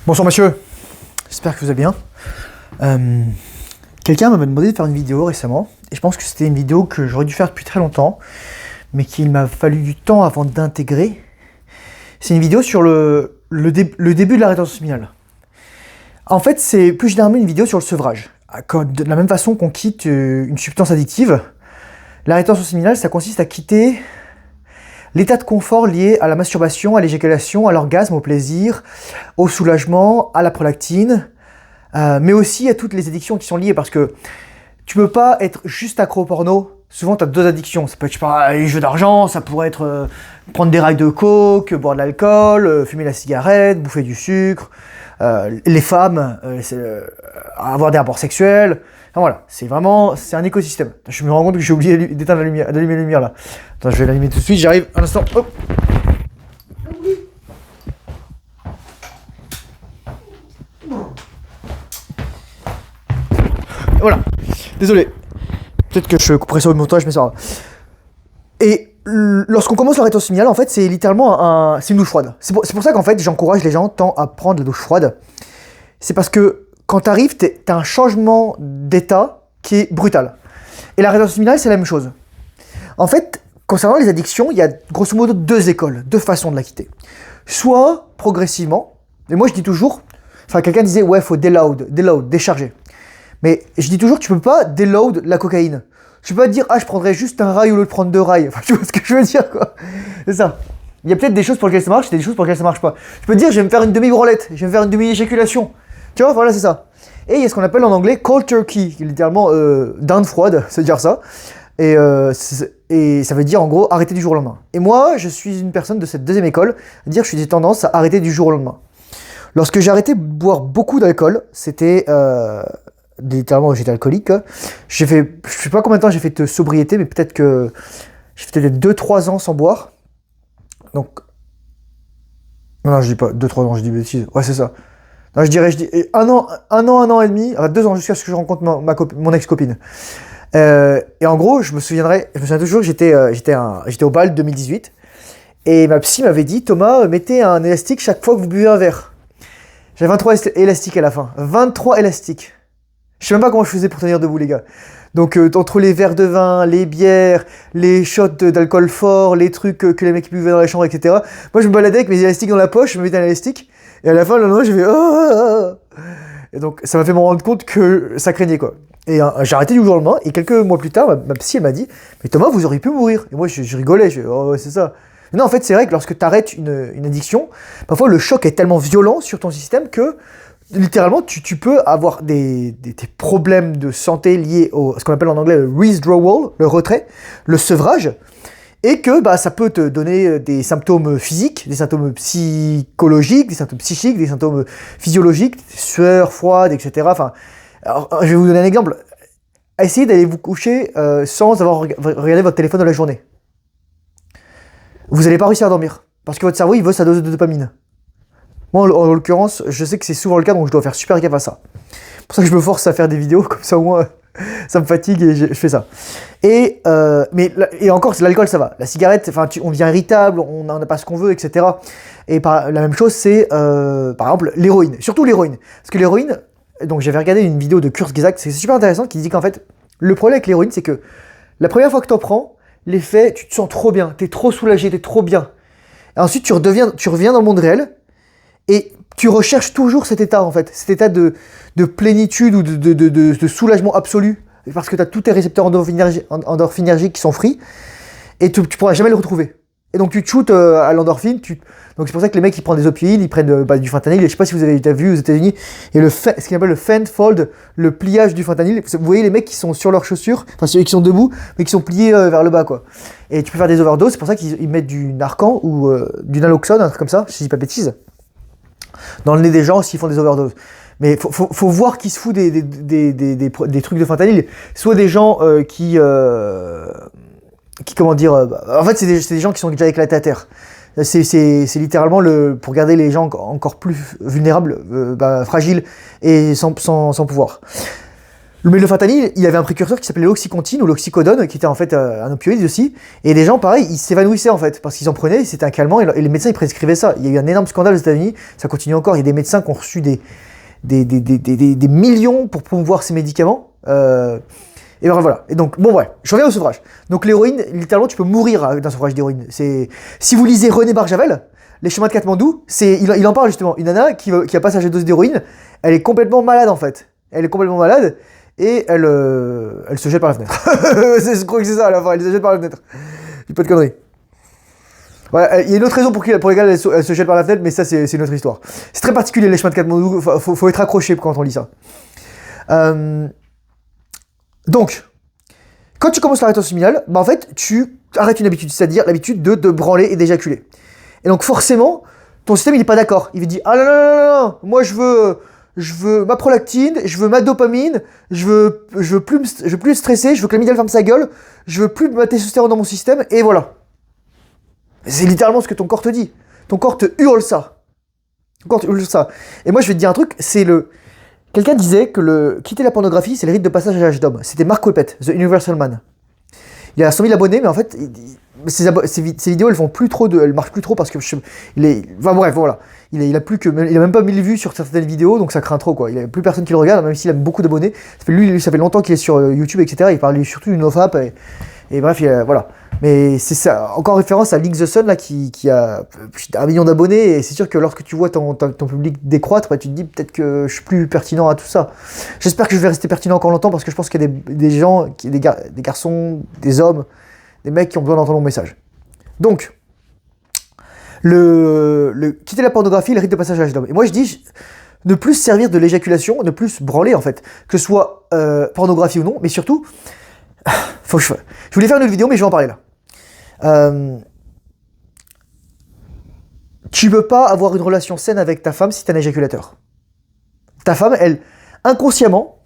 Bonsoir monsieur, j'espère que vous allez bien. Euh, Quelqu'un m'a demandé de faire une vidéo récemment, et je pense que c'était une vidéo que j'aurais dû faire depuis très longtemps, mais qu'il m'a fallu du temps avant d'intégrer. C'est une vidéo sur le début de la rétention séminale. En fait, c'est plus généralement une vidéo sur le sevrage. De la même façon qu'on quitte une substance addictive, la rétention séminale, ça consiste à quitter l'état de confort lié à la masturbation, à l'éjaculation, à l'orgasme, au plaisir, au soulagement, à la prolactine, mais aussi à toutes les addictions qui sont liées, parce que tu peux pas être juste accro au porno. Souvent, tu as deux addictions. Ça peut être, je sais pas, les jeux d'argent, ça pourrait être prendre des rails de coke, boire de l'alcool, fumer la cigarette, bouffer du sucre, les femmes, avoir des rapports sexuels. Enfin, voilà, c'est un écosystème. Je me rends compte que j'ai oublié d'éteindre la lumière, d'allumer la lumière là. Attends, je vais l'allumer tout de suite, j'arrive un instant. Hop. Voilà, désolé. Peut-être que je couperai ça au montage, mais ça va. Et lorsqu'on commence la rétention séminale, en fait, c'est littéralement c'est une douche froide. C'est pour ça qu'en fait, j'encourage les gens tant à prendre la douche froide. C'est parce que quand t'arrives, t'as un changement d'état qui est brutal. Et la rétention séminale, c'est la même chose. En fait, concernant les addictions, il y a grosso modo deux écoles, deux façons de la quitter. Soit progressivement, et moi je dis toujours, enfin quelqu'un disait, ouais, faut déload, décharger. Mais je dis toujours, tu peux pas déload la cocaïne. Tu peux pas dire, je prendrais juste un rail au lieu de prendre deux rails. Enfin, tu vois ce que je veux dire, quoi. C'est ça. Il y a peut-être des choses pour lesquelles ça marche, et des choses pour lesquelles ça marche pas. Je peux dire, je vais me faire une demi-branlette, je vais me faire une demi-éjaculation. Tu vois, voilà, c'est ça. Et il y a ce qu'on appelle en anglais cold turkey, qui est littéralement dinde froide, c'est dire ça. Et ça veut dire en gros arrêter du jour au lendemain. Et moi, je suis une personne de cette deuxième école, à dire que je suis des tendances à arrêter du jour au lendemain. Lorsque j'ai arrêté de boire beaucoup d'alcool, c'était littéralement j'étais alcoolique. Je sais pas combien de temps j'ai fait de sobriété, mais peut-être que j'ai fait peut-être 2-3 ans sans boire. Donc non, je dis pas 2-3 ans, je dis bêtise. Ouais, c'est ça. Non, je dis un an et demi, enfin 2 ans jusqu'à ce que je rencontre mon ex-copine. Et en gros, je me souviens toujours que j'étais au bal 2018 et ma psy m'avait dit, Thomas, mettez un élastique chaque fois que vous buvez un verre. J'avais 23 élastiques à la fin. 23 élastiques. Je sais même pas comment je faisais pour tenir debout, les gars. Donc, entre les verres de vin, les bières, les shots d'alcool fort, les trucs que les mecs buvaient dans la chambre, etc. Moi, je me baladais avec mes élastiques dans la poche, je me mettais un élastique. Et à la fin, le lendemain, j'ai fait Et donc, ça m'a fait me rendre compte que ça craignait, quoi. Et j'ai arrêté du jour au lendemain. Et quelques mois plus tard, ma psy, elle m'a dit, mais Thomas, vous auriez pu mourir. Et moi, je rigolais. Je fais, oh, ouais, c'est ça. Mais non, en fait, c'est vrai que lorsque tu arrêtes une addiction, parfois, le choc est tellement violent sur ton système que littéralement, tu peux avoir des problèmes de santé liés à ce qu'on appelle en anglais le withdrawal, le retrait, le sevrage, et que ça peut te donner des symptômes physiques, des symptômes psychologiques, des symptômes psychiques, des symptômes physiologiques, sueur froide, etc. Enfin, alors, je vais vous donner un exemple. Essayez d'aller vous coucher sans avoir regardé votre téléphone de la journée. Vous n'allez pas réussir à dormir, parce que votre cerveau, il veut sa dose de dopamine. Moi, en l'occurrence, je sais que c'est souvent le cas, donc je dois faire super gaffe à ça. C'est pour ça que je me force à faire des vidéos, comme ça au moins, ça me fatigue et je fais ça. Et encore, c'est l'alcool, ça va. La cigarette, on devient irritable, on n'a pas ce qu'on veut, etc. Et la même chose, c'est par exemple l'héroïne, surtout l'héroïne. Parce que l'héroïne, donc j'avais regardé une vidéo de Kurzgesagt, c'est super intéressant, qui dit qu'en fait, le problème avec l'héroïne, c'est que la première fois que t'en prends, l'effet, tu te sens trop bien, t'es trop soulagé, t'es trop bien. Et ensuite, tu reviens dans le monde réel. Et tu recherches toujours cet état, en fait, cet état de plénitude ou de soulagement absolu, parce que tu as tous tes récepteurs endorphinergiques qui sont free, et tu pourras jamais le retrouver. Et donc tu te shootes à l'endorphine, donc c'est pour ça que les mecs ils prennent des opioïdes, ils prennent du fentanyl, et je sais pas si vous avez déjà vu aux États-Unis, et ce qu'ils appellent le fentfold, le pliage du fentanyl, vous voyez les mecs qui sont sur leurs chaussures, enfin ceux qui sont debout, mais qui sont pliés vers le bas, quoi. Et tu peux faire des overdoses, c'est pour ça qu'ils mettent du Narcan ou du Naloxone, un truc comme ça, si je dis pas bêtise, dans le nez des gens s'ils font des overdoses. Mais faut voir qui se fout des trucs de fentanyl. Soit des gens qui comment dire, en fait c'est des gens qui sont déjà éclatés à terre. C'est littéralement pour garder les gens encore plus vulnérables, fragiles et sans pouvoir. Mais le fentanyl, il y avait un précurseur qui s'appelait l'oxycontine ou l'oxycodone, qui était en fait un opioïde aussi. Et des gens, pareil, ils s'évanouissaient en fait, parce qu'ils en prenaient, c'était un calmant, et les médecins ils prescrivaient ça. Il y a eu un énorme scandale aux États-Unis, ça continue encore. Il y a des médecins qui ont reçu des millions pour promouvoir ces médicaments. Et voilà. Et donc, bon, ouais, je reviens au sevrage. Donc, l'héroïne, littéralement, tu peux mourir d'un sevrage d'héroïne. Si vous lisez René Barjavel, Les chemins de Katmandou, il en parle justement. Une nana qui a pas sa dose d'héroïne, elle est complètement malade en fait. Elle est complètement malade et elle se jette par la fenêtre. Je crois que c'est ça à la fin, elle se jette par la fenêtre. J'ai pas de conneries. Ouais, il y a une autre raison pour laquelle elle se jette par la fenêtre, mais ça, c'est une autre histoire. C'est très particulier, les chemins de Katmandou. Faut être accroché quand on lit ça. Donc, quand tu commences la rétention séminale, bah en fait, tu arrêtes une habitude, c'est-à-dire l'habitude de branler et d'éjaculer. Et donc, forcément, ton système, il n'est pas d'accord. Il va dire, ah non, non, non, non, moi, je veux ma prolactine, je veux ma dopamine, je veux plus stresser, je veux que l'amygdale ferme sa gueule, je veux plus ma testostérone dans mon système, et voilà. C'est littéralement ce que ton corps te dit. Ton corps te hurle ça. Ton corps te hurle ça. Et moi, je vais te dire un truc, quelqu'un disait que quitter la pornographie, c'est le rite de passage à l'âge d'homme. C'était Mark Whippet, The Universal Man. Il a 100 000 abonnés, mais en fait, ses vidéos, elles marchent plus trop parce que enfin bref, voilà. Il a même pas 1000 vues sur certaines vidéos, donc ça craint trop, quoi. Il y a plus personne qui le regarde, même s'il a beaucoup d'abonnés. Ça fait longtemps qu'il est sur YouTube, etc. Il parle surtout d'une nofap, et bref, voilà. Mais c'est ça, encore référence à Link the Sun, là, qui a 1 million d'abonnés, et c'est sûr que lorsque tu vois ton public décroître, bah, tu te dis peut-être que je suis plus pertinent à tout ça. J'espère que je vais rester pertinent encore longtemps, parce que je pense qu'il y a des gens, des garçons, des hommes, des mecs qui ont besoin d'entendre mon message. Donc, quitter la pornographie, le rite de passage à l'âge d'homme. Et moi je dis, ne plus servir de l'éjaculation, ne plus branler en fait, que ce soit pornographie ou non, mais surtout, je voulais faire une autre vidéo, mais je vais en parler là. Tu peux pas avoir une relation saine avec ta femme si t'es un éjaculateur. Ta femme, elle, inconsciemment,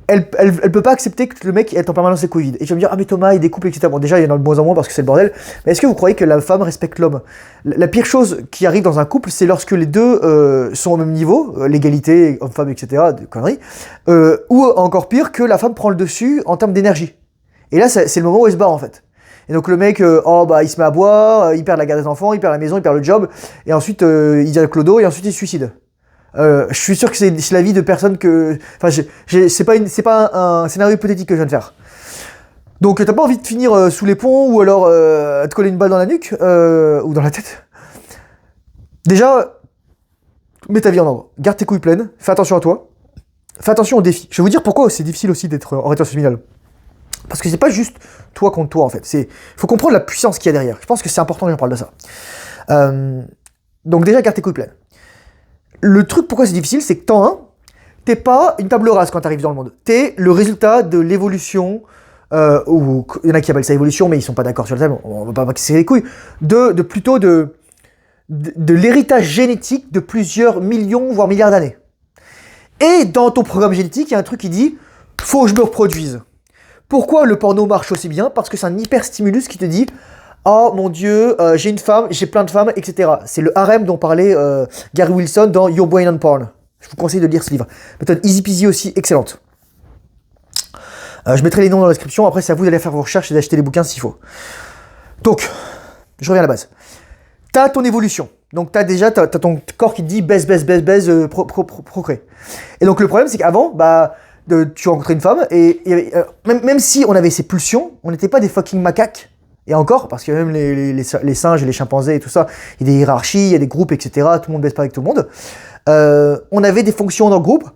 elle peut pas accepter que le mec est en permanence les couilles vides. Et tu vas me dire, ah mais Thomas, il découpe, etc. Bon, déjà, il y en a de moins en moins parce que c'est le bordel. Mais est-ce que vous croyez que la femme respecte l'homme ? La pire chose qui arrive dans un couple, c'est lorsque les deux sont au même niveau, l'égalité, homme-femme, etc., de conneries, ou encore pire, que la femme prend le dessus en termes d'énergie. Et là, c'est le moment où elle se barre, en fait. Et donc le mec, il se met à boire, il perd la garde des enfants, il perd la maison, il perd le job, et ensuite il dit à clodo, et ensuite il se suicide. Je suis sûr que c'est la vie de personnes que... Enfin, c'est pas un scénario hypothétique que je viens de faire. Donc t'as pas envie de finir sous les ponts, ou alors te coller une balle dans la nuque, ou dans la tête. Déjà, mets ta vie en ordre. Garde tes couilles pleines, fais attention à toi, fais attention aux défis. Je vais vous dire pourquoi c'est difficile aussi d'être en rétention séminale. Parce que c'est pas juste toi contre toi en fait. Faut comprendre la puissance qu'il y a derrière. Je pense que c'est important que j'en parle de ça. Donc déjà, garde tes couilles pleines. Le truc pourquoi c'est difficile, c'est que temps 1, t'es pas une table rase quand t'arrives dans le monde. T'es le résultat de l'évolution, ou il y en a qui appellent ça évolution, mais ils sont pas d'accord sur le thème, on va pas casser les couilles, plutôt de l'héritage génétique de plusieurs millions, voire milliards d'années. Et dans ton programme génétique, il y a un truc qui dit, faut que je me reproduise. Pourquoi le porno marche aussi bien ? Parce que c'est un hyper stimulus qui te dit oh mon Dieu, j'ai une femme, j'ai plein de femmes, etc. C'est le harem dont parlait Gary Wilson dans Your Brain on Porn. Je vous conseille de lire ce livre. Méthode easy peasy aussi, excellente. Je mettrai les noms dans la description. Après, c'est à vous d'aller faire vos recherches et d'acheter les bouquins s'il faut. Donc, je reviens à la base. T'as ton évolution. Donc, t'as ton corps qui te dit baisse, procrée. Et donc, le problème, c'est qu'avant, tu rencontrais une femme et même si on avait ces pulsions, on n'était pas des fucking macaques. Et encore, parce que même les singes et les chimpanzés et tout ça, il y a des hiérarchies, il y a des groupes, etc. Tout le monde baisse pas avec tout le monde. On avait des fonctions dans le groupe.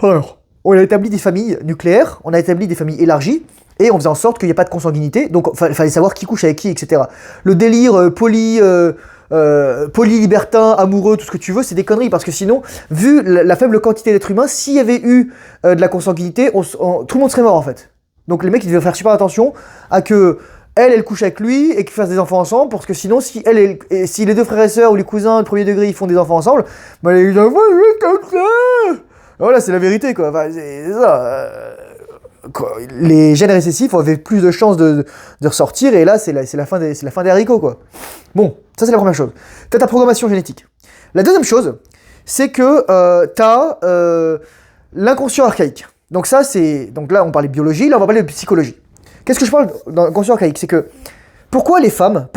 Alors, on a établi des familles nucléaires, on a établi des familles élargies, et on faisait en sorte qu'il n'y ait pas de consanguinité. Donc, il fallait savoir qui couche avec qui, etc. Le délire poly-libertin, amoureux, tout ce que tu veux, c'est des conneries. Parce que sinon, vu la faible quantité d'êtres humains, s'il y avait eu de la consanguinité, tout le monde serait mort, en fait. Donc les mecs, ils devaient faire super attention à que elle couche avec lui et qu'ils fassent des enfants ensemble, parce que sinon, si les deux frères et sœurs ou les cousins de premier degré, ils font des enfants ensemble, les enfants, ils comme ça. Voilà, c'est la vérité, quoi. Enfin, c'est ça. Les gènes récessifs avaient plus de chances de ressortir, et là, c'est la fin des haricots, quoi. Bon, ça, c'est la première chose. T'as ta programmation génétique. La deuxième chose, c'est que t'as L'inconscient archaïque. Donc ça, c'est... Donc là, on parlait de biologie, là, on va parler de psychologie. Qu'est-ce que je parle dans l'inconscient archaïque? C'est que, pourquoi les femmes...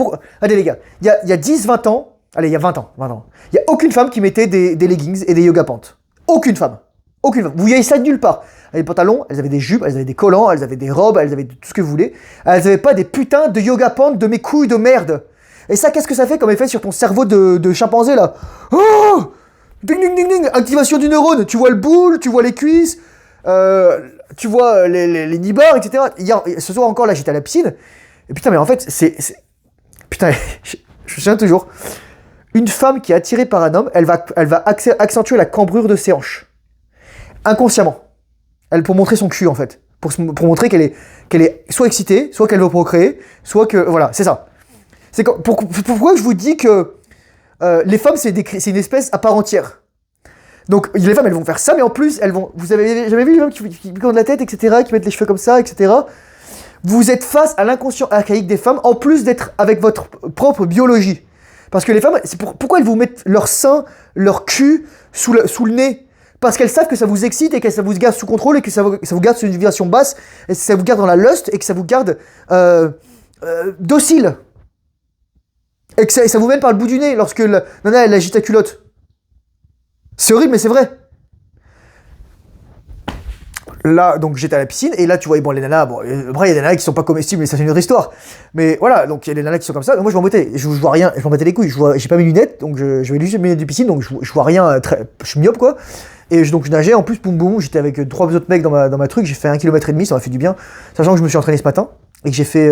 Allez les gars, il y a 10, 20 ans... Allez, il y a 20 ans. Il n'y a aucune femme qui mettait des leggings et des yoga pants. Aucune femme. Aucune femme. Vous voyez ça de nulle part. Elles avaient des pantalons, elles avaient des jupes, elles avaient des collants, elles avaient des robes, elles avaient tout ce que vous voulez. Elles n'avaient pas des putains de yoga pants de mes couilles de merde. Et ça, qu'est-ce que ça fait comme effet sur ton cerveau de chimpanzé, là? Oh! Ding, ding, ding, ding! Activation du neurone. Tu vois le boule, tu vois les cuisses, tu vois les nibards, etc. Hier, ce soir encore, là, j'étais à la piscine. Et putain, mais en fait, putain, je me souviens toujours. Une femme qui est attirée par un homme, elle va accentuer la cambrure de ses hanches. Inconsciemment. Pour montrer son cul, en fait. Pour montrer qu'elle est soit excitée, soit qu'elle veut procréer, soit que... Voilà, c'est ça. Pourquoi je vous dis que les femmes, c'est une espèce à part entière. Donc, les femmes, elles vont faire ça, mais en plus, elles vont... Vous avez jamais vu les femmes qui de la tête, etc., qui mettent les cheveux comme ça, etc. Vous êtes face à l'inconscient archaïque des femmes, en plus d'être avec votre propre biologie. Parce que les femmes, pourquoi elles vous mettent leur sein, leur cul sous le nez? Parce qu'elles savent que ça vous excite et que ça vous garde sous contrôle et que ça vous garde sur une vibration basse et que ça vous garde dans la lust et que ça vous garde docile. Et que ça vous mène par le bout du nez lorsque la nana, elle agite la culotte. C'est horrible, mais c'est vrai. Là, donc j'étais à la piscine, et là, tu vois, bon, les nanas, bon, après, il y a des nanas qui sont pas comestibles, mais ça, c'est une autre histoire. Mais voilà, donc il y a des nanas qui sont comme ça, moi, je m'embêtais, je vois rien, je m'embêtais les couilles, j'ai pas mes lunettes, donc je vais juste mes lunettes de piscine, donc je vois rien, je suis myope, quoi. Et donc je nageais, en plus, boum boum, j'étais avec 3 autres mecs dans ma truc, j'ai fait 1,5 km, ça m'a fait du bien, sachant que je me suis entraîné ce matin, et que j'ai fait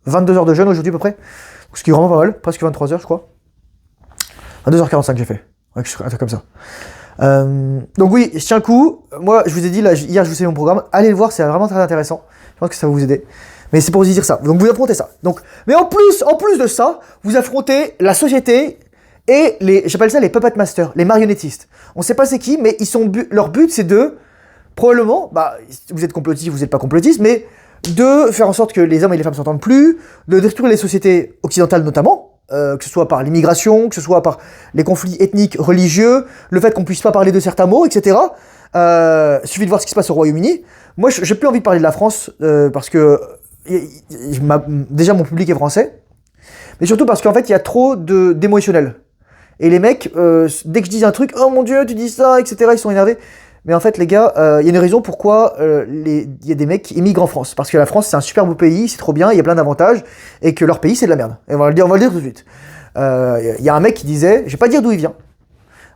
22 heures de jeûne aujourd'hui, à peu près, ce qui est vraiment pas mal, presque 23 heures, je crois. 22h45 j'ai fait, ouais, un truc comme ça. Donc oui, je tiens le coup. Moi, je vous ai dit, là, hier, je vous ai fait mon programme. Allez le voir, c'est vraiment très intéressant. Je pense que ça va vous aider. Mais c'est pour vous dire ça. Donc vous affrontez ça. Donc, mais en plus de ça, vous affrontez la société et j'appelle ça les puppet masters, les marionnettistes. On sait pas c'est qui, mais leur but, c'est probablement, vous êtes complotiste, vous n'êtes pas complotiste, mais de faire en sorte que les hommes et les femmes s'entendent plus, de détruire les sociétés occidentales notamment. Que ce soit par l'immigration, que ce soit par les conflits ethniques, religieux, le fait qu'on puisse pas parler de certains mots, etc. Suffit de voir ce qui se passe au Royaume-Uni. Moi, j'ai plus envie de parler de la France parce que déjà mon public est français, mais surtout parce qu'en fait il y a trop d'émotionnel. Et les mecs, dès que je dis un truc, oh mon dieu, tu dis ça, etc. Ils sont énervés. Mais en fait, les gars, il y a une raison pourquoi il y a des mecs qui immigrent en France. Parce que la France, c'est un super beau pays, c'est trop bien, il y a plein d'avantages, et que leur pays, c'est de la merde. Et on va le dire tout de suite. Il y a un mec qui disait, je vais pas dire d'où il vient.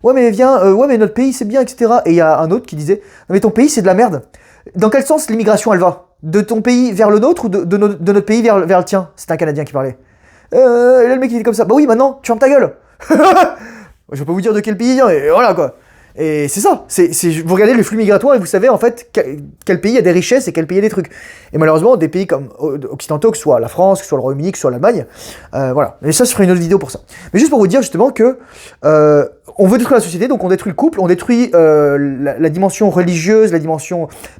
Ouais, mais notre pays, c'est bien, etc. Et il y a un autre qui disait, non, mais ton pays, c'est de la merde. Dans quel sens l'immigration, elle va? De ton pays vers le nôtre ou de notre pays vers le tien? C'est un Canadien qui parlait. Et là, le mec, il est comme ça. Bah oui, maintenant, tu fermes ta gueule. Je vais pas vous dire de quel pays il vient, et voilà, quoi. Et c'est ça, vous regardez le flux migratoire et vous savez en fait quel pays a des richesses et quel pays a des trucs. Et malheureusement, des pays comme occidentaux, que ce soit la France, que ce soit le Royaume-Uni, que ce soit l'Allemagne, voilà. Mais ça, je ferai une autre vidéo pour ça. Mais juste pour vous dire justement que on veut détruire la société, donc on détruit le couple, on détruit la dimension religieuse,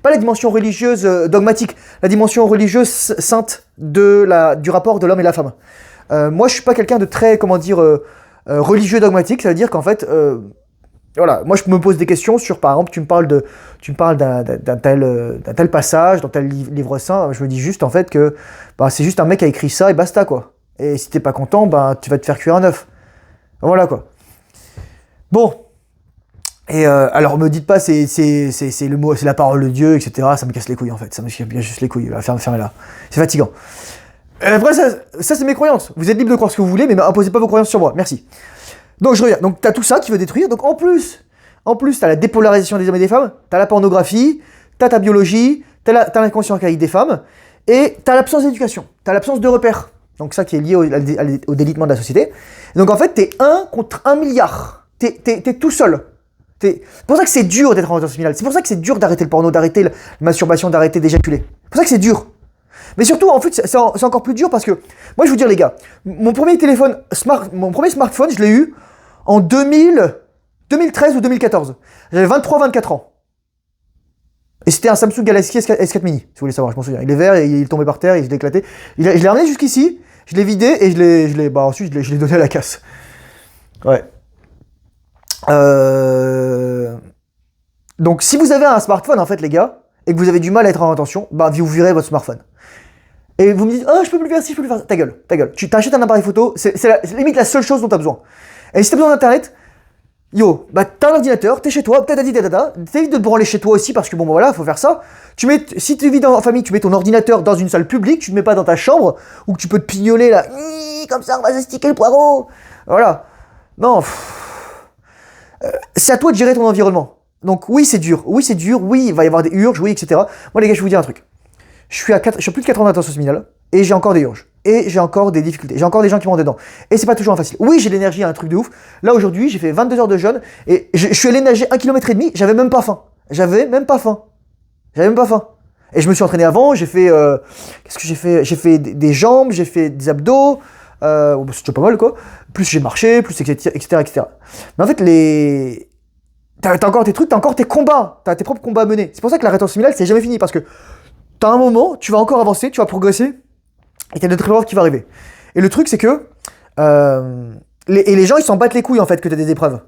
pas la dimension religieuse dogmatique, la dimension religieuse sainte du rapport de l'homme et la femme. Moi, je suis pas quelqu'un de très, religieux dogmatique, ça veut dire qu'en fait... Voilà, moi je me pose des questions sur, par exemple, tu me parles d'un tel passage, dans tel livre saint, je me dis juste en fait que c'est juste un mec qui a écrit ça et basta quoi. Et si t'es pas content, tu vas te faire cuire un œuf. Voilà quoi. Bon. Et alors me dites pas c'est le mot, c'est la parole de Dieu, etc. Ça me casse les couilles en fait, ça me casse bien juste les couilles, fermez-la. C'est fatigant. Après ça c'est mes croyances. Vous êtes libre de croire ce que vous voulez, mais imposez pas vos croyances sur moi, merci. Donc je reviens, donc t'as tout ça qui veut détruire, donc en plus t'as la dépolarisation des hommes et des femmes, t'as la pornographie, t'as ta biologie, t'as l'inconscient archaïque des femmes, et t'as l'absence d'éducation, t'as l'absence de repères, donc ça qui est lié au délitement de la société. Et donc en fait t'es 1 contre 1 milliard, t'es tout seul. C'est pour ça que c'est dur d'être en relation familiale, c'est pour ça que c'est dur d'arrêter le porno, d'arrêter la masturbation, d'arrêter d'éjaculer, c'est pour ça que c'est dur. Mais surtout, en fait, c'est encore plus dur parce que, moi je vous dire les gars, mon premier smartphone, je l'ai eu en 2013 ou 2014. J'avais 23-24 ans. Et c'était un Samsung Galaxy S4 Mini, si vous voulez savoir, je m'en souviens. Il est vert et il est tombé par terre et je l'ai éclaté. Je l'ai ramené jusqu'ici, je l'ai vidé et ensuite je l'ai donné à la casse. Ouais. Donc si vous avez un smartphone en fait les gars, et que vous avez du mal à être en attention, bah vous virez votre smartphone. Et vous me dites, oh je peux plus le faire si, je peux plus le faire. Ta gueule, ta gueule. Tu t'achètes un appareil photo, c'est limite la seule chose dont tu as besoin. Et si tu as besoin d'internet, yo, bah t'as un ordinateur, t'es chez toi, t'évites de te branler chez toi aussi parce que bon bah voilà, faut faire ça. Si tu vis en famille, tu mets ton ordinateur dans une salle publique, tu ne mets pas dans ta chambre, où tu peux te pignoler là, comme ça on va s'astiquer le poireau. Voilà. Non, c'est à toi de gérer ton environnement. Donc oui c'est dur, oui il va y avoir des urges, oui etc. Moi les gars je vais vous dire un truc. Je suis à plus de 80 attention minimale et j'ai encore des urges. Et j'ai encore des difficultés. J'ai encore des gens qui m'ont dedans. Et c'est pas toujours facile. Oui, j'ai l'énergie à un truc de ouf. Là, aujourd'hui, j'ai fait 22 heures de jeûne et je suis allé nager 1,5 km. J'avais même pas faim. J'avais même pas faim. Et je me suis entraîné avant. J'ai fait. Qu'est-ce que j'ai fait? J'ai fait des jambes, j'ai fait des abdos. C'est déjà pas mal, quoi. Plus j'ai marché, plus etc. etc. Mais en fait, t'as encore tes trucs, t'as encore tes combats. T'as tes propres combats à mener. C'est pour ça que la rétention minimale, c'est jamais fini. Parce que t'as un moment, tu vas encore avancer, tu vas progresser. Et t'as d'autres épreuves qui vont arriver. Et le truc, c'est que les gens, ils s'en battent les couilles en fait que t'as des épreuves.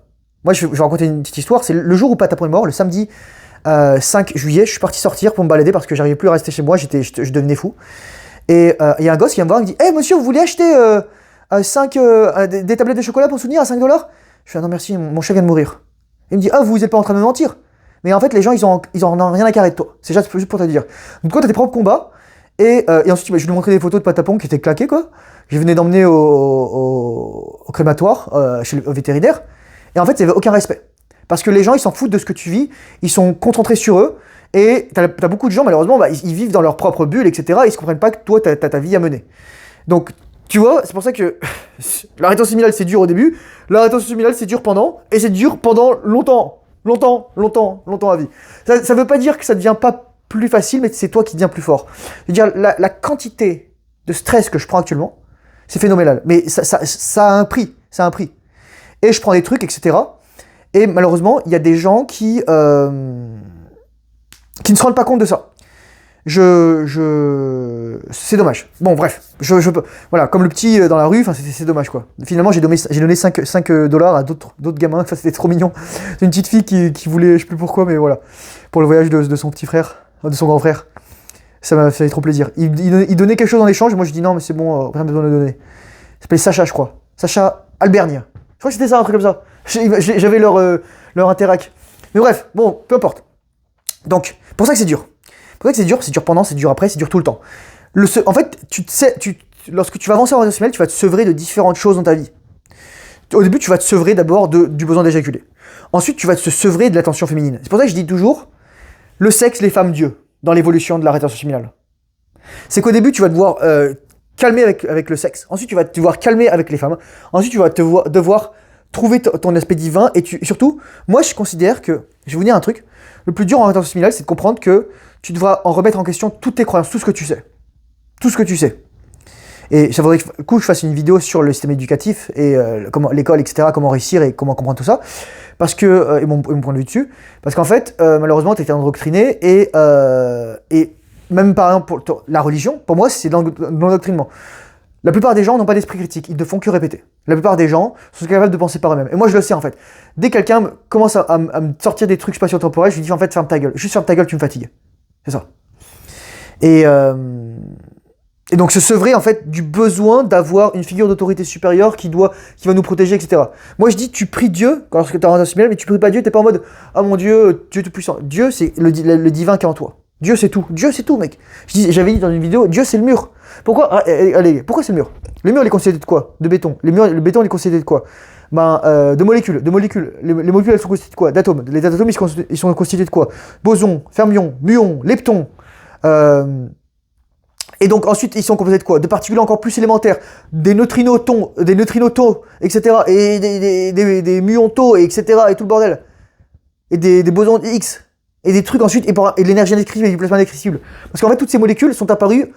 Moi, je vais raconter une petite histoire. C'est le jour où Patapon est mort, le samedi 5 juillet, je suis parti sortir pour me balader parce que j'arrivais plus à rester chez moi, je devenais fou. Et il y a un gosse qui vient me voir, il me dit: Hey monsieur, vous voulez acheter des tablettes de chocolat pour souvenir à 5 $? Je fais: Ah non merci, mon chat vient de mourir. Il me dit: Ah, vous êtes pas en train de me mentir? Mais en fait, les gens, ils en ont rien à carrer de toi. C'est juste pour te dire. Donc, toi, t'as tes propres combats. Et ensuite, je lui montrais des photos de Patapon qui étaient claquées, quoi. Je venais d'emmener au crématoire, au vétérinaire. Et en fait, il n'y avait aucun respect. Parce que les gens, ils s'en foutent de ce que tu vis. Ils sont concentrés sur eux. Et t'as beaucoup de gens, malheureusement, bah, ils vivent dans leur propre bulle, etc. Ils se comprennent pas que toi, t'as ta vie à mener. Donc, tu vois, c'est pour ça que la rétention minimale, c'est dur au début. La rétention minimale, c'est dur pendant. Et c'est dur pendant longtemps. Longtemps à vie. Ça veut pas dire que ça devient pas plus facile, mais c'est toi qui deviens plus fort. Je veux dire, la quantité de stress que je prends actuellement, c'est phénoménal. Mais ça a un prix. Et je prends des trucs, etc. Et malheureusement, il y a des gens qui ne se rendent pas compte de ça. C'est dommage. Bon, bref. Voilà, comme le petit dans la rue, c'est dommage, quoi. Finalement, j'ai donné 5 $ à d'autres gamins. C'était trop mignon. C'est une petite fille qui voulait, je sais plus pourquoi, mais voilà. Pour le voyage de son petit frère, de son grand frère. Ça m'a fait trop plaisir. Il donnait quelque chose en échange, et moi je dis non, mais c'est bon, rien besoin de donner. Il s'appelait Sacha, je crois. Sacha Albernia. Je crois que c'était ça, un truc comme ça. J'avais leur interac. Mais bref, bon, peu importe. Donc, pour ça que c'est dur. C'est dur pendant, c'est dur après, c'est dur tout le temps. En fait, lorsque tu vas avancer en relationnel, tu vas te sevrer de différentes choses dans ta vie. Au début, tu vas te sevrer d'abord du besoin d'éjaculer. Ensuite, tu vas te sevrer de l'attention féminine. C'est pour ça que je dis toujours, le sexe, les femmes, Dieu, dans l'évolution de la rétention féminine. C'est qu'au début, tu vas devoir calmer avec le sexe. Ensuite, tu vas devoir calmer avec les femmes. Ensuite, tu vas devoir trouver ton aspect divin. Et surtout, moi, je considère que, je vais vous dire un truc, le plus dur en rétention féminine, c'est de comprendre que tu devras en remettre en question toutes tes croyances, tout ce que tu sais. Et ça faudrait que je fasse une vidéo sur le système éducatif et comment l'école, etc., comment réussir et comment comprendre tout ça. Parce que, et mon point de vue dessus, parce qu'en fait, malheureusement, tu as été endoctriné et même par exemple, pour la religion, pour moi, c'est de l'endoctrinement. La plupart des gens n'ont pas d'esprit critique, ils ne font que répéter. La plupart des gens sont capables de penser par eux-mêmes. Et moi, je le sais en fait. Dès que quelqu'un commence à me sortir des trucs spatio-temporels, je lui dis en fait, ferme ta gueule. Juste ferme ta gueule, tu me fatigues. C'est ça. Et donc se sevrer en fait du besoin d'avoir une figure d'autorité supérieure qui va nous protéger, etc. Moi je dis tu pries Dieu lorsque tu as un relation mais tu pries pas Dieu, t'es pas en mode ah mon Dieu, Dieu tout puissant. Dieu c'est le divin qui est en toi. Dieu c'est tout, mec. J'avais dit dans une vidéo, Dieu c'est le mur. Pourquoi pourquoi c'est le mur? Le mur il est constitué de quoi? De béton. Le béton il est constitué de quoi? De molécules. Les molécules elles sont constituées de quoi? D'atomes. Les atomes ils sont constitués de quoi? Bosons, fermions, muons, leptons. Et donc ensuite ils sont composés de quoi? De particules encore plus élémentaires, des neutrinos taux, etc. Et des muons taux, etc. Et tout le bordel. Et des bosons X. Et des trucs ensuite, et de l'énergie indescriptible et du plasma indescriptible. Parce qu'en fait toutes ces molécules sont apparues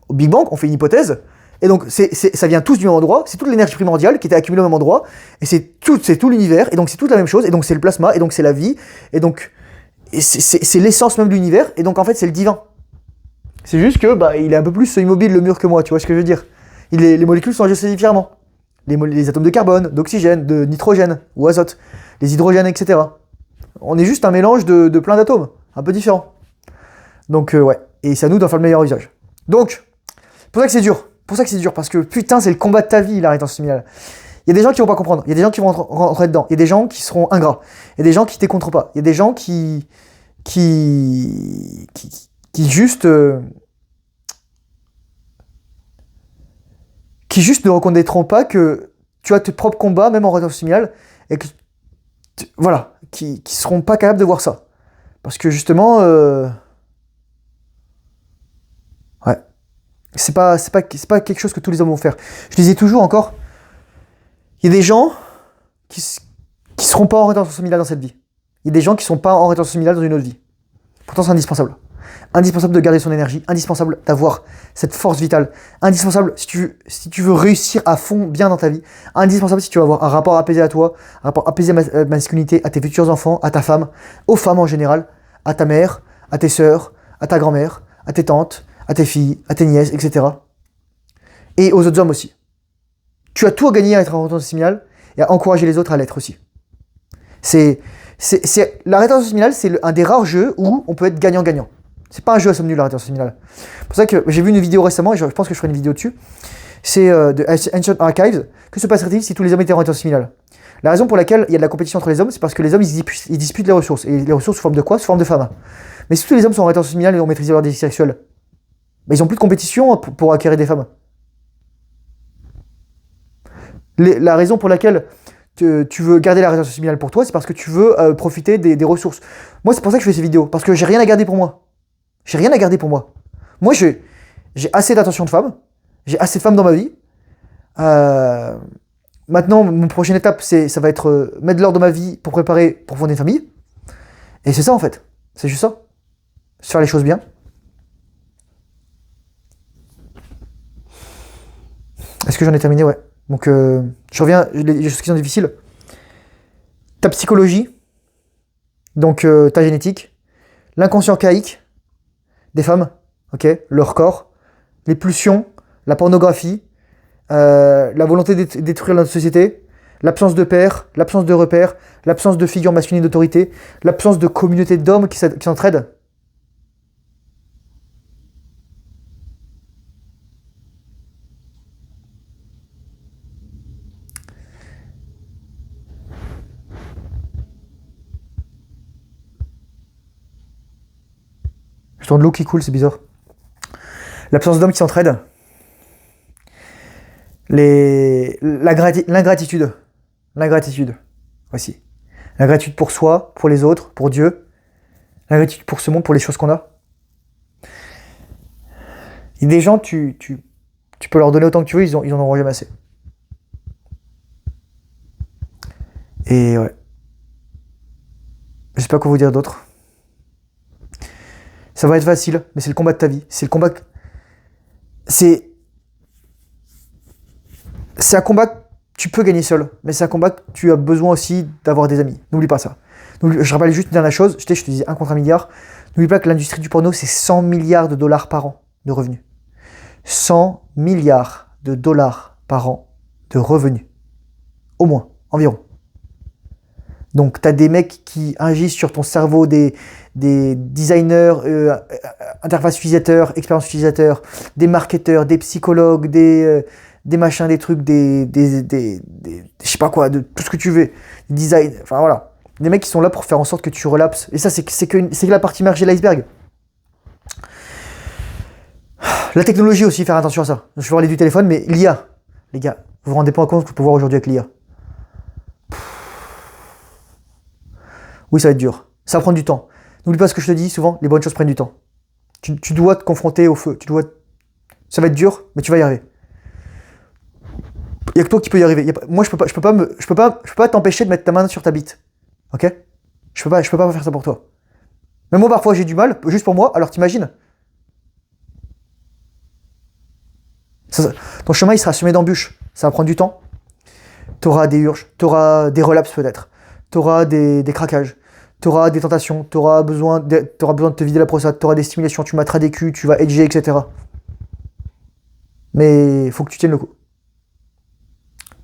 au Big Bang, on fait une hypothèse, et donc ça vient tous du même endroit, c'est toute l'énergie primordiale qui était accumulée au même endroit, et c'est tout l'univers, et donc c'est toute la même chose, et donc c'est le plasma, et donc c'est la vie, et donc c'est l'essence même de l'univers, et donc en fait c'est le divin. C'est juste que il est un peu plus immobile le mur que moi, tu vois ce que je veux dire. Les molécules sont agencées différemment. Les atomes de carbone, d'oxygène, de nitrogène ou azote, les hydrogènes, etc. On est juste un mélange de plein d'atomes, un peu différents. Donc ouais, et c'est à nous d'en faire le meilleur usage. Donc, pour ça que c'est dur. Pour ça que c'est dur, parce que putain, c'est le combat de ta vie, la rétention familiale. Il y a des gens qui vont pas comprendre, il y a des gens qui vont rentrer dedans, il y a des gens qui seront ingrats, il y a des gens qui t'écouteront pas, il y a des gens qui juste ne reconnaîtront pas que tu as tes propres combats, même en rétention familiale, et que voilà, qui seront pas capables de voir ça. Parce que justement, ouais, c'est pas quelque chose que tous les hommes vont faire. Je disais toujours encore, il y a des gens qui seront pas en rétention familiale dans cette vie. Il y a des gens qui sont pas en rétention familiale dans une autre vie. Pourtant, c'est indispensable. Indispensable de garder son énergie, indispensable d'avoir cette force vitale, indispensable si tu veux réussir à fond bien dans ta vie, indispensable si tu veux avoir un rapport apaisé à toi, un rapport apaisé à la masculinité, à tes futurs enfants, à ta femme, aux femmes en général, à ta mère, à tes sœurs, à ta grand-mère, à tes tantes, à tes filles, à tes nièces, etc. Et aux autres hommes aussi. Tu as tout à gagner à être en rétention familiale et à encourager les autres à l'être aussi. La rétention familiale, c'est un des rares jeux où on peut être gagnant-gagnant. C'est pas un jeu à somme nulle, la rétention familiale. C'est pour ça que j'ai vu une vidéo récemment, et je pense que je ferai une vidéo dessus. C'est de Ancient Archives. Que se passerait-il si tous les hommes étaient en rétention familiale? La raison pour laquelle il y a de la compétition entre les hommes, c'est parce que les hommes, ils disputent les ressources. Et les ressources sous forme de quoi? Sous forme de femmes. Mais si tous les hommes sont en rétention familiale et ont maîtrisé leur désir sexuel, ils n'ont plus de compétition pour acquérir des femmes. La raison pour laquelle tu veux garder la rétention familiale pour toi, c'est parce que tu veux profiter des ressources. Moi, c'est pour ça que je fais ces vidéos. Parce que j'ai rien à garder pour moi. J'ai rien à garder pour moi. Moi, j'ai assez d'attention de femmes. J'ai assez de femmes dans ma vie. Maintenant, mon prochaine étape, ça va être mettre de l'ordre dans ma vie pour préparer, pour fonder une famille. Et c'est ça, en fait. C'est juste ça. Se faire les choses bien. Est-ce que j'en ai terminé? Ouais. Donc, je reviens, les choses qui sont difficiles. Ta psychologie. Donc, ta génétique. L'inconscient caïque des femmes, ok, leur corps, les pulsions, la pornographie, la volonté de détruire notre société, l'absence de père, l'absence de repères, l'absence de figure masculine d'autorité, l'absence de communauté d'hommes qui s'entraident. Je de l'eau qui coule, c'est bizarre. L'absence d'hommes qui s'entraident. L'ingratitude. L'ingratitude aussi. L'ingratitude pour soi, pour les autres, pour Dieu. L'ingratitude pour ce monde, pour les choses qu'on a. Il y a des gens, tu peux leur donner autant que tu veux, ils en auront jamais assez. Et ouais. Je sais pas quoi vous dire d'autre. Ça va être facile, mais c'est le combat de ta vie. C'est le combat. C'est un combat que tu peux gagner seul, mais c'est un combat que tu as besoin aussi d'avoir des amis. N'oublie pas ça. Je rappelle juste une dernière chose. Je te disais 1 contre 1 milliard. N'oublie pas que l'industrie du porno, c'est 100 milliards de dollars par an de revenus. 100 milliards de dollars par an de revenus. Au moins, environ. Donc, tu as des mecs qui agissent sur ton cerveau, des designers, interface utilisateur, expérience utilisateur, des marketeurs, des psychologues, des machins, des trucs, je sais pas quoi, de tout ce que tu veux, design, enfin voilà. Des mecs qui sont là pour faire en sorte que tu relapses. Et ça, c'est que la partie immergée de l'iceberg. La technologie aussi, faire attention à ça. Je vais parler du téléphone, mais l'IA, les gars, vous vous rendez pas compte ce qu'on peut voir aujourd'hui avec l'IA. Oui, ça va être dur. Ça va prendre du temps. N'oublie pas ce que je te dis souvent, les bonnes choses prennent du temps. Tu dois te confronter au feu. Ça va être dur, mais tu vas y arriver. Il n'y a que toi qui peux y arriver. Moi, je peux pas t'empêcher de mettre ta main sur ta bite. Ok? Je peux pas faire ça pour toi. Mais moi, parfois, j'ai du mal, juste pour moi, alors t'imagines? Ton chemin, il sera semé d'embûches. Ça va prendre du temps. T'auras des urges, t'auras des relapses peut-être. T'auras des craquages. T'auras des tentations. T'auras besoin de te vider la prostate. T'auras des stimulations. Tu materas des culs. Tu vas edger, etc. Mais il faut que tu tiennes le coup.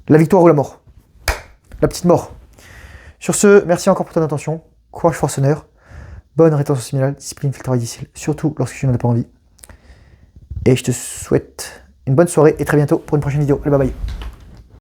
La victoire ou la mort. La petite mort. Sur ce, merci encore pour ton attention. courage, force, honneur, bonne rétention séminale, discipline, filtre difficile, surtout lorsque tu n'en as pas envie. Et je te souhaite une bonne soirée et très bientôt pour une prochaine vidéo. Allez, bye bye.